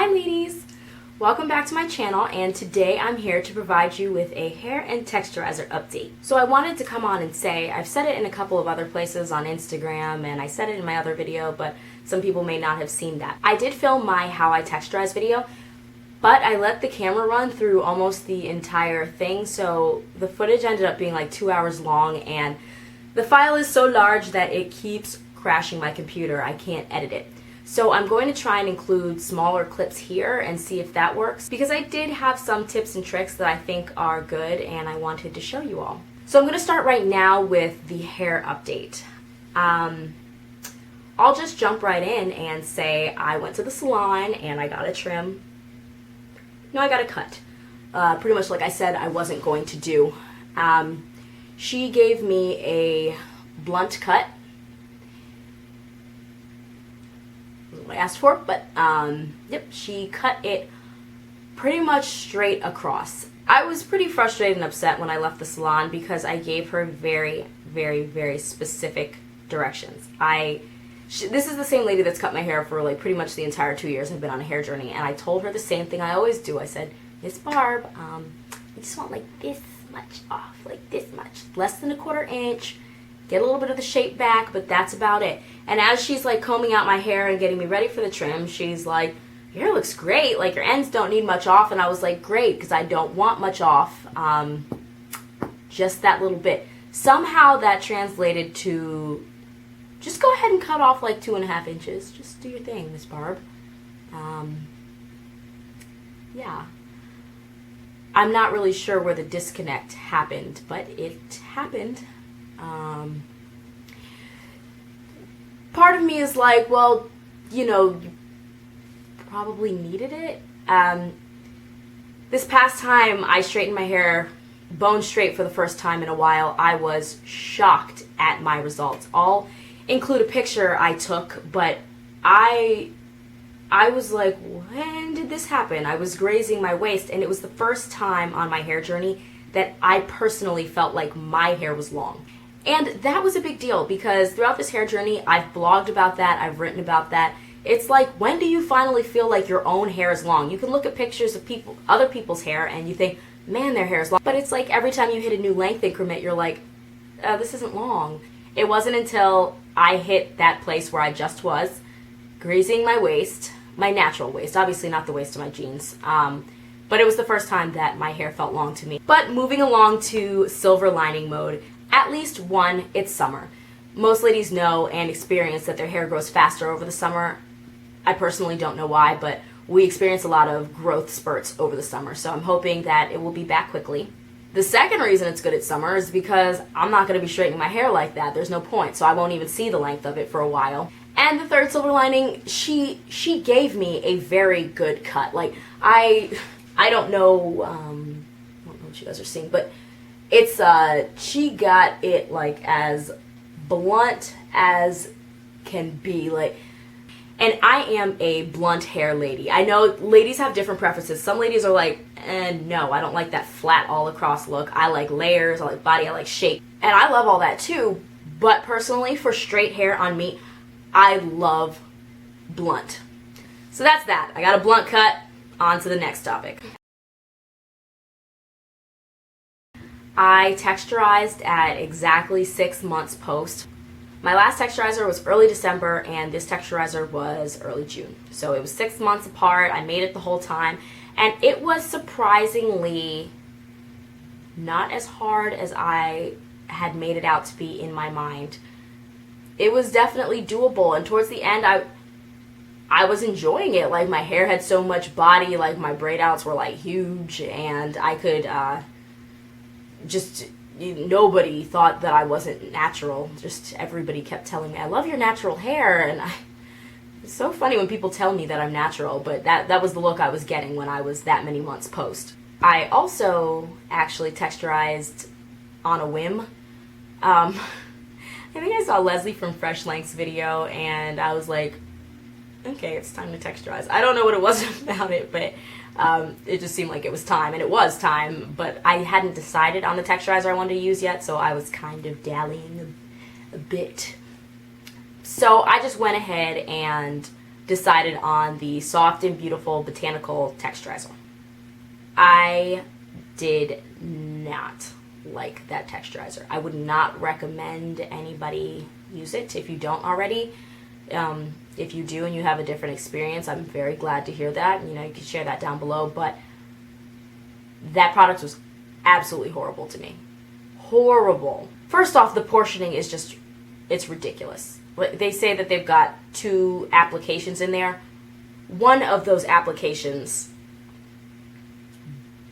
Hi ladies! Welcome back to my channel, and today I'm here to provide you with a hair and texturizer update. So I wanted to come on and say, I've said it in a couple of other places on Instagram and I said it in my other video, but some people may not have seen that. I did film my how I texturize video, but I let the camera run through almost the entire thing, so the footage ended up being like 2 hours long, and the file is so large that it keeps crashing my computer. I can't edit it. So I'm going to try and include smaller clips here and see if that works, because I did have some tips and tricks that I think are good and I wanted to show you all. So I'm going to start right now with the hair update. I'll just jump right in and say I went to the salon and I got a trim. No, I got a cut. Pretty much like I said I wasn't going to do. She gave me a blunt cut. What I asked for, but yep, she cut it pretty much straight across. I was pretty frustrated and upset when I left the salon because I gave her very, very, very specific directions. This is the same lady that's cut my hair for like pretty much the entire 2 years I've been on a hair journey, and I told her the same thing I always do. I said, Miss Barb, I just want like this much off, like this much, less than a 1/4 inch. Get a little bit of the shape back, but that's about it. And as she's like combing out my hair and getting me ready for the trim, she's like, your hair looks great, like your ends don't need much off. And I was like, great, because I don't want much off, just that little bit. Somehow that translated to, just go ahead and cut off like 2.5 inches. Just do your thing, Miss Barb. Yeah. I'm not really sure where the disconnect happened, but it happened. Part of me is like, well, you know, you probably needed it. This past time I straightened my hair bone straight for the first time in a while, I was shocked at my results. I'll include a picture I took, but I was like, when did this happen? I was grazing my waist, and it was the first time on my hair journey that I personally felt like my hair was long. And that was a big deal, because throughout this hair journey, I've blogged about that, I've written about that. It's like, when do you finally feel like your own hair is long? You can look at pictures of other people's hair, and you think, man, their hair is long. But it's like every time you hit a new length increment, you're like, this isn't long. It wasn't until I hit that place where I just was, grazing my waist, my natural waist, obviously not the waist of my jeans, but it was the first time that my hair felt long to me. But moving along to silver lining mode, at least one, it's summer. Most ladies know and experience that their hair grows faster over the summer. I personally don't know why, but we experience a lot of growth spurts over the summer, so I'm hoping that it will be back quickly. The second reason it's good at summer is because I'm not going to be straightening my hair like that. There's no point, so I won't even see the length of it for a while. And the third silver lining, she gave me a very good cut. Like, I don't know, I don't know what you guys are seeing, but it's, she got it like as blunt as can be, like, and I am a blunt hair lady. I know ladies have different preferences. Some ladies are like, no, I don't like that flat all across look. I like layers, I like body, I like shape. And I love all that too, but personally for straight hair on me, I love blunt. So that's that. I got a blunt cut. On to the next topic. I texturized at exactly 6 months post. My last texturizer was early December, and this texturizer was early June. So it was 6 months apart. I made it the whole time, and it was surprisingly not as hard as I had made it out to be in my mind. It was definitely doable, and towards the end I was enjoying it. Like, my hair had so much body, like my braid outs were like huge, and I could nobody thought that I wasn't natural. Just everybody kept telling me, I love your natural hair, and it's so funny when people tell me that I'm natural, but that was the look I was getting when I was that many months post. I also actually texturized on a whim. I think I saw Leslie from Fresh Length's video, and I was like, okay, it's time to texturize. I don't know what it was about it, but it just seemed like it was time, and it was time, but I hadn't decided on the texturizer I wanted to use yet, so I was kind of dallying a bit. So I just went ahead and decided on the Soft and Beautiful Botanical Texturizer. I did not like that texturizer. I would not recommend anybody use it if you don't already. If you do and you have a different experience, I'm very glad to hear that. You know, you can share that down below, but that product was absolutely horrible to me. Horrible. First off, the portioning is just, it's ridiculous. They say that they've got 2 applications in there. One of those applications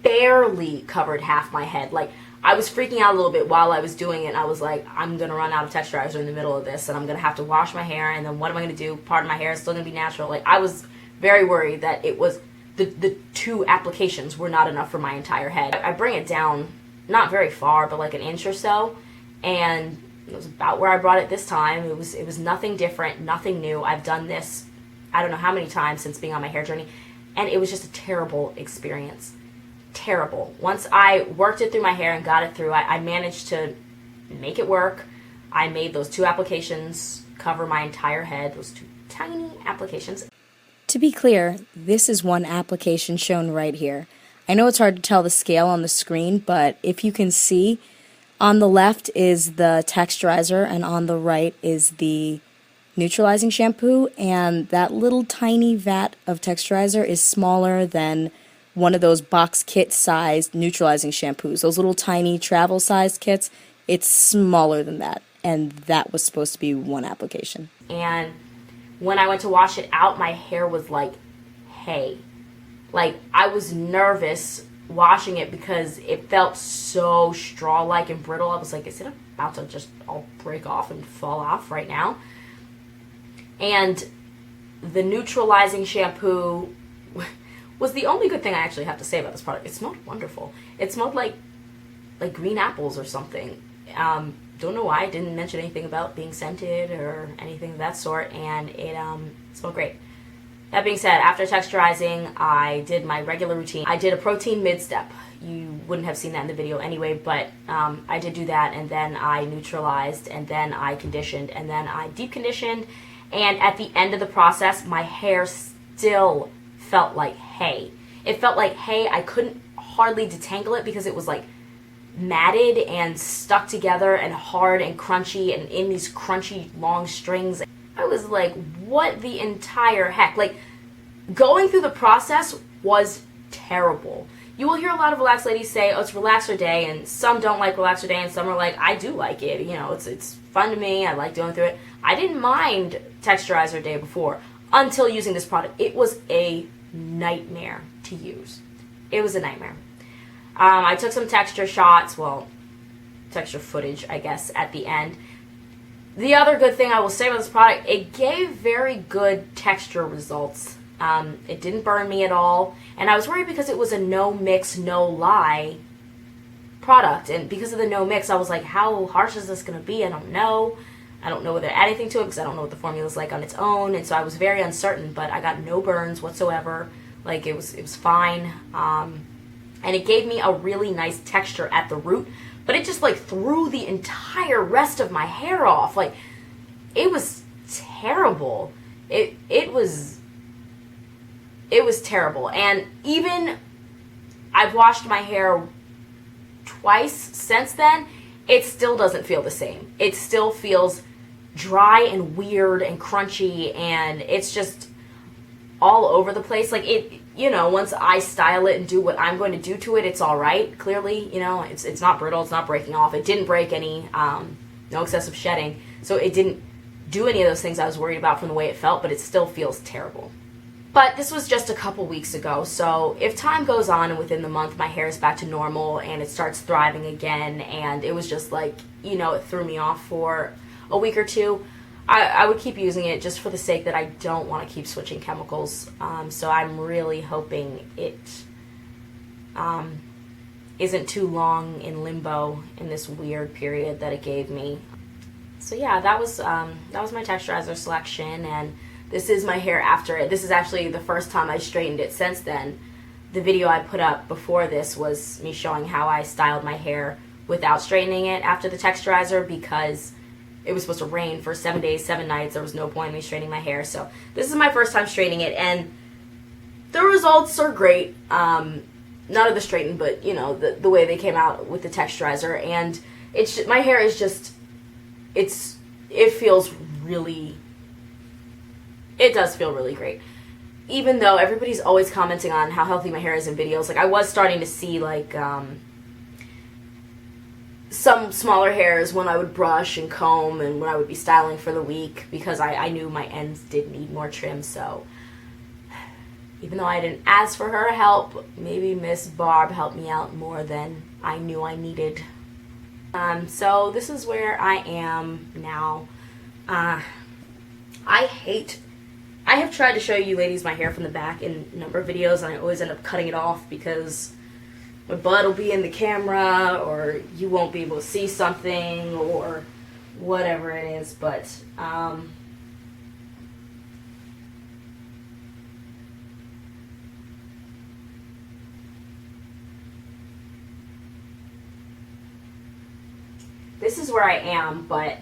barely covered half my head. Like, I was freaking out a little bit while I was doing it. I was like, I'm going to run out of texturizer in the middle of this, and I'm going to have to wash my hair, and then what am I going to do? Part of my hair is still going to be natural. Like, I was very worried that it was, the 2 applications were not enough for my entire head. I bring it down, not very far, but like an inch or so, and it was about where I brought it this time. It was nothing different, nothing new. I've done this, I don't know how many times since being on my hair journey, and it was just a terrible experience. Terrible. Once I worked it through my hair and got it through, I managed to make it work. I made those 2 applications cover my entire head, those 2 tiny applications. To be clear, this is one application shown right here. I know it's hard to tell the scale on the screen, but if you can see, on the left is the texturizer and on the right is the neutralizing shampoo, and that little tiny vat of texturizer is smaller than one of those box kit sized neutralizing shampoos. Those little tiny travel sized kits, it's smaller than that, and that was supposed to be one application. And when I went to wash it out, my hair was like hay. Like, I was nervous washing it because it felt so straw-like and brittle. I was like, is it about to just all break off and fall off right now? And the neutralizing shampoo was the only good thing I actually have to say about this product. It smelled wonderful. It smelled like green apples or something. Don't know why. I didn't mention anything about being scented or anything of that sort, and it smelled great. That being said, after texturizing, I did my regular routine. I did a protein mid-step. You wouldn't have seen that in the video anyway, but I did do that, and then I neutralized, and then I conditioned, and then I deep conditioned, and at the end of the process, my hair still felt like hay. It felt like hay. I couldn't hardly detangle it because it was like matted and stuck together and hard and crunchy and in these crunchy long strings. I was like, what the entire heck? Like, going through the process was terrible. You will hear a lot of relaxed ladies say, oh, it's relaxer day, and some don't like relaxer day, and some are like, I do like it. You know, it's fun to me. I like going through it. I didn't mind texturizer day before until using this product. It was a nightmare to use. It was a nightmare. I took some texture shots, well, texture footage, I guess, at the end. The other good thing I will say about this product, it gave very good texture results. It didn't burn me at all, and I was worried because it was a no mix, no lie product, and because of the no mix, I was like, how harsh is this going to be? I don't know. I don't know whether to add anything to it because I don't know what the formula is like on its own, and so I was very uncertain, but I got no burns whatsoever. Like, it was fine, and it gave me a really nice texture at the root, but it just, like, threw the entire rest of my hair off. Like, it was terrible. It was terrible, and even I've washed my hair twice since then, it still doesn't feel the same. It still feels dry and weird and crunchy, and it's just all over the place. Like, it, you know, once I style it and do what I'm going to do to it, it's all right. Clearly, you know, it's not brittle, it's not breaking off. It didn't break any, no excessive shedding, so it didn't do any of those things I was worried about from the way it felt, but it still feels terrible. But this was just a couple weeks ago, so if time goes on and within the month my hair is back to normal and it starts thriving again, and it was just like, you know, it threw me off for a week or two, I would keep using it just for the sake that I don't want to keep switching chemicals. So I'm really hoping it isn't too long in limbo in this weird period that it gave me. So yeah, that was my texturizer selection, and this is my hair after it. This is actually the first time I straightened it since then. The video I put up before this was me showing how I styled my hair without straightening it after the texturizer, because it was supposed to rain for 7 days, 7 nights. There was no point in me straightening my hair. So this is my first time straightening it, and the results are great. Not of the straighten, but, you know, the way they came out with the texturizer. And it's my hair is just, it feels really, it does feel really great. Even though everybody's always commenting on how healthy my hair is in videos, like I was starting to see like some smaller hairs when I would brush and comb and when I would be styling for the week, because I knew my ends did need more trim. So even though I didn't ask for her help, maybe Miss Barb helped me out more than I knew I needed. So this is where I am now. I have tried to show you ladies my hair from the back in a number of videos, and I always end up cutting it off because my butt will be in the camera, or you won't be able to see something, or whatever it is. But this is where I am. But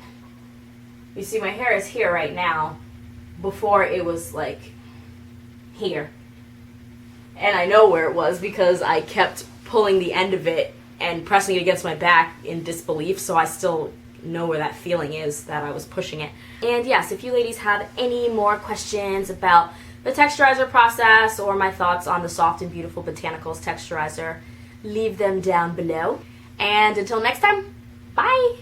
you see my hair is here right now. Before it was like here, and I know where it was because I kept pulling the end of it and pressing it against my back in disbelief, so I still know where that feeling is that I was pushing it. And yes, if you ladies have any more questions about the texturizer process or my thoughts on the Soft and Beautiful Botanicals texturizer, leave them down below. And until next time, bye!